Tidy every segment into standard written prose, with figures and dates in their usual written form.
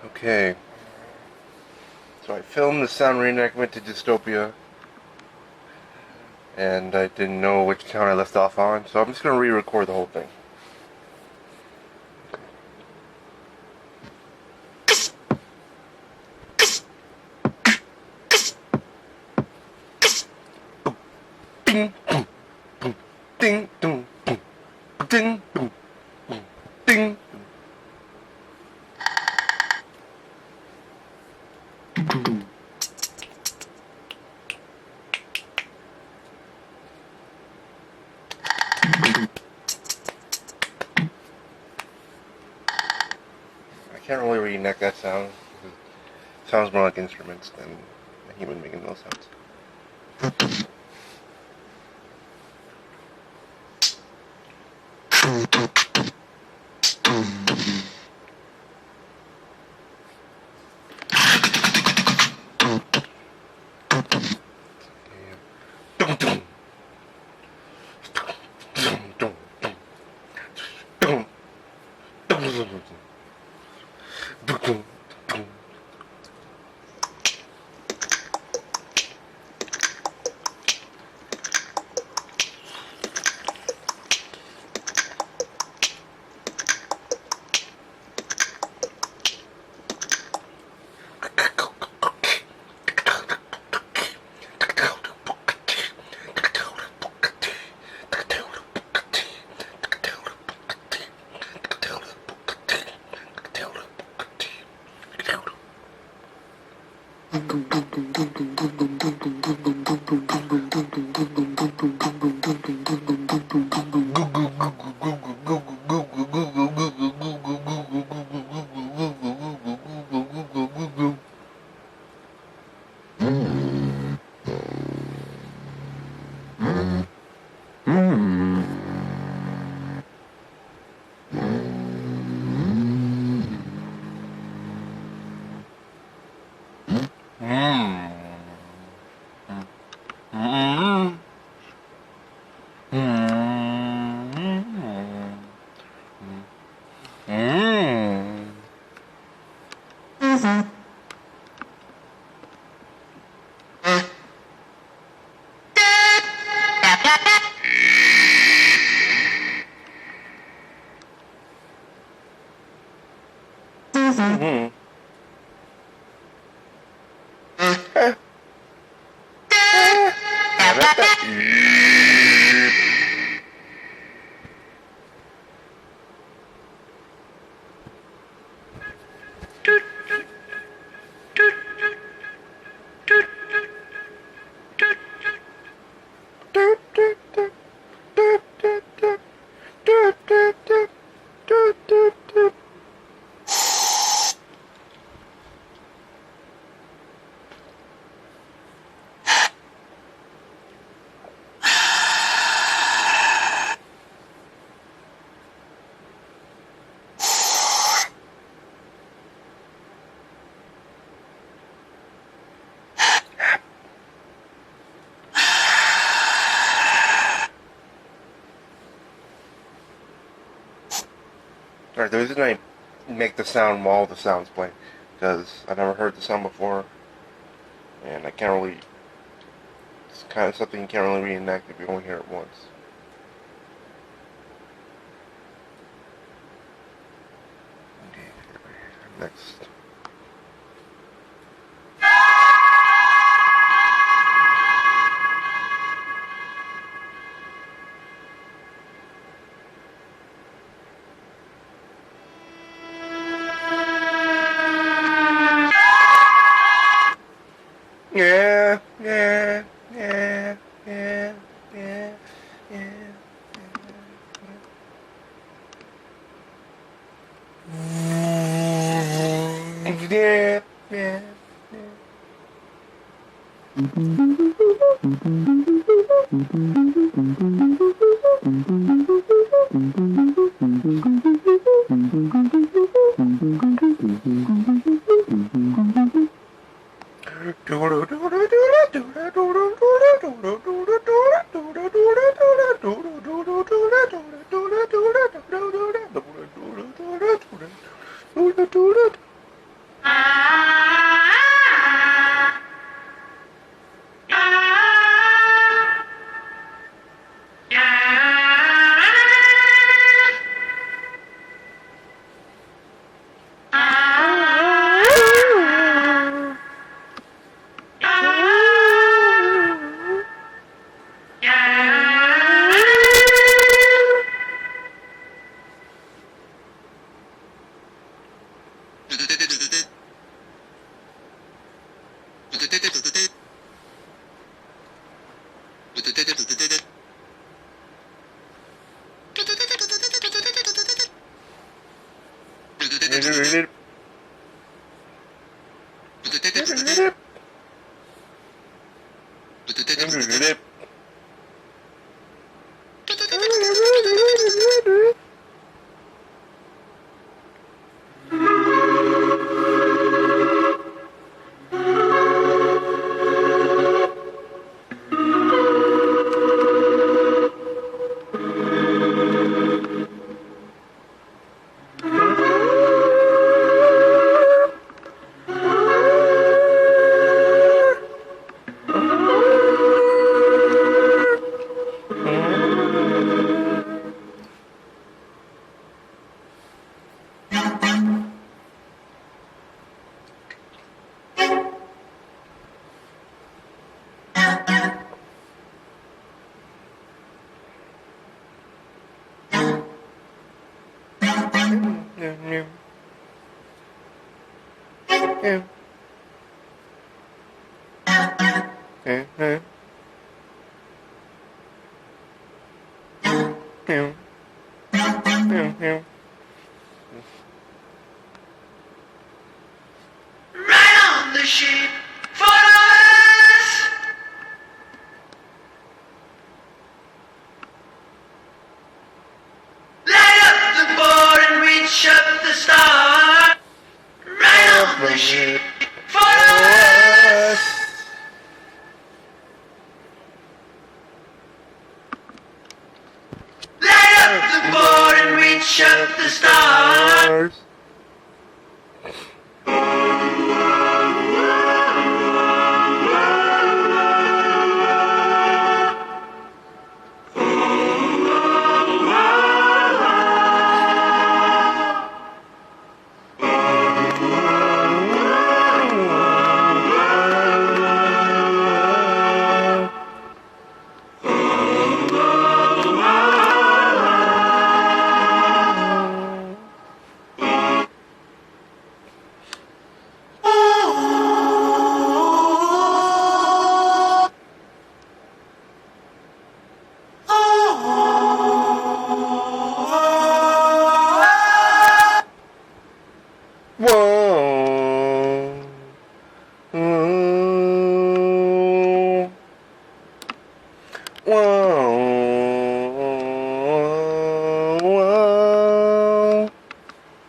Okay, so I filmed the sound reenactment to Dystopia, and I didn't know which town I left off on, so I'm just going to re-record the whole thing. Ding, boom, boom, ding, boom, boom, ding, boom, boom, ding. I can't really reenact that sound. It sounds more like instruments than a human making those sounds. Alright, the reason I make the sound while the sound's playing, because I never heard the sound before, and I can't really, it's kind of something you can't really reenact if you only hear it once. Okay, next. Yeah, yeah, yeah, yeah, yeah, yeah, yeah, yeah,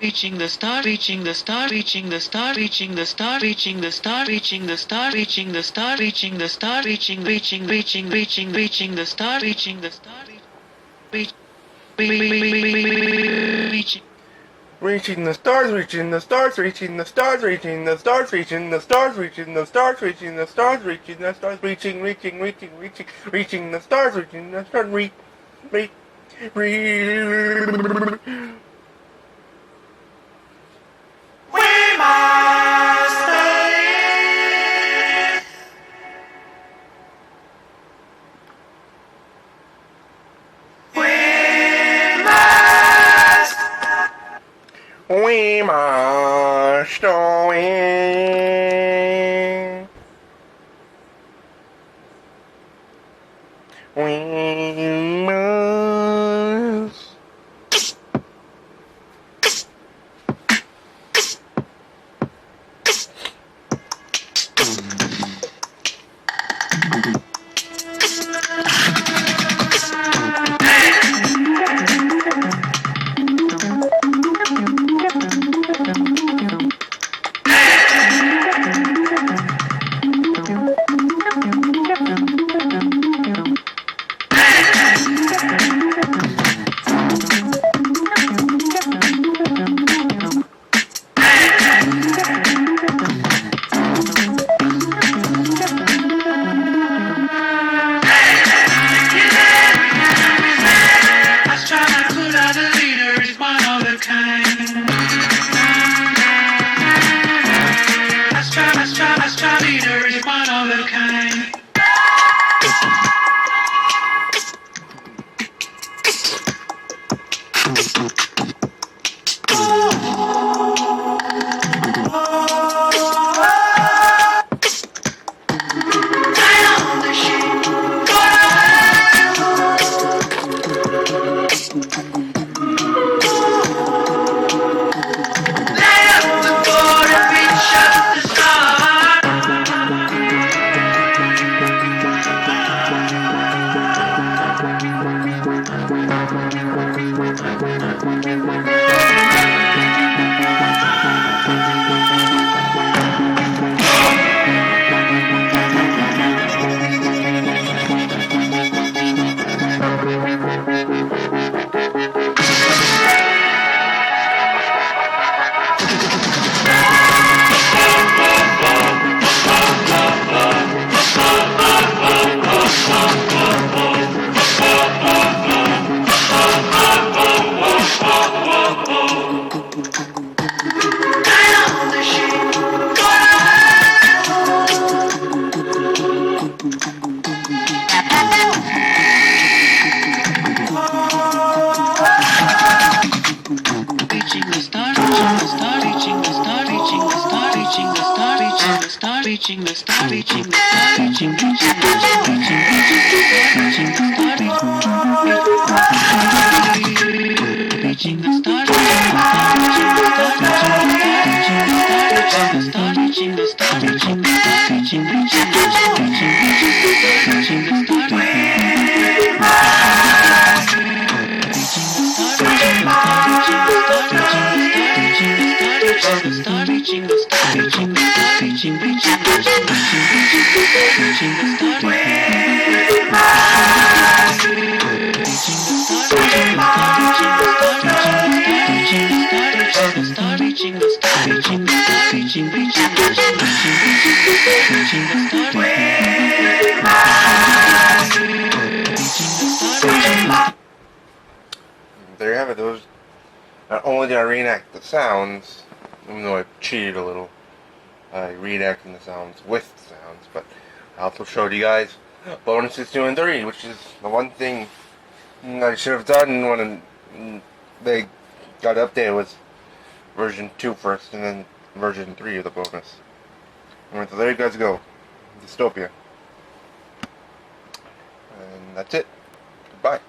Reaching the star, reaching the star, reaching the star, reaching the star, reaching the star, reaching the star, reaching the star, reaching the star, reaching the star, reaching the star, reaching the star, reaching the stars, reaching the stars, reaching the stars, reaching the stars, reaching the stars, reaching the stars, reaching the stars, reaching the stars, reaching the stars, reaching the stars, we must win. We must. There you have it. Those. Not only did I reenact the sounds, even though I cheated a little, reenacting the sounds with the sounds, but I also showed you guys bonuses 2 and 3, which is the one thing I should have done when they got updated was version 2 first, and then version 3 of the bonus. Alright, so there you guys go. Dystopia. And that's it. Goodbye.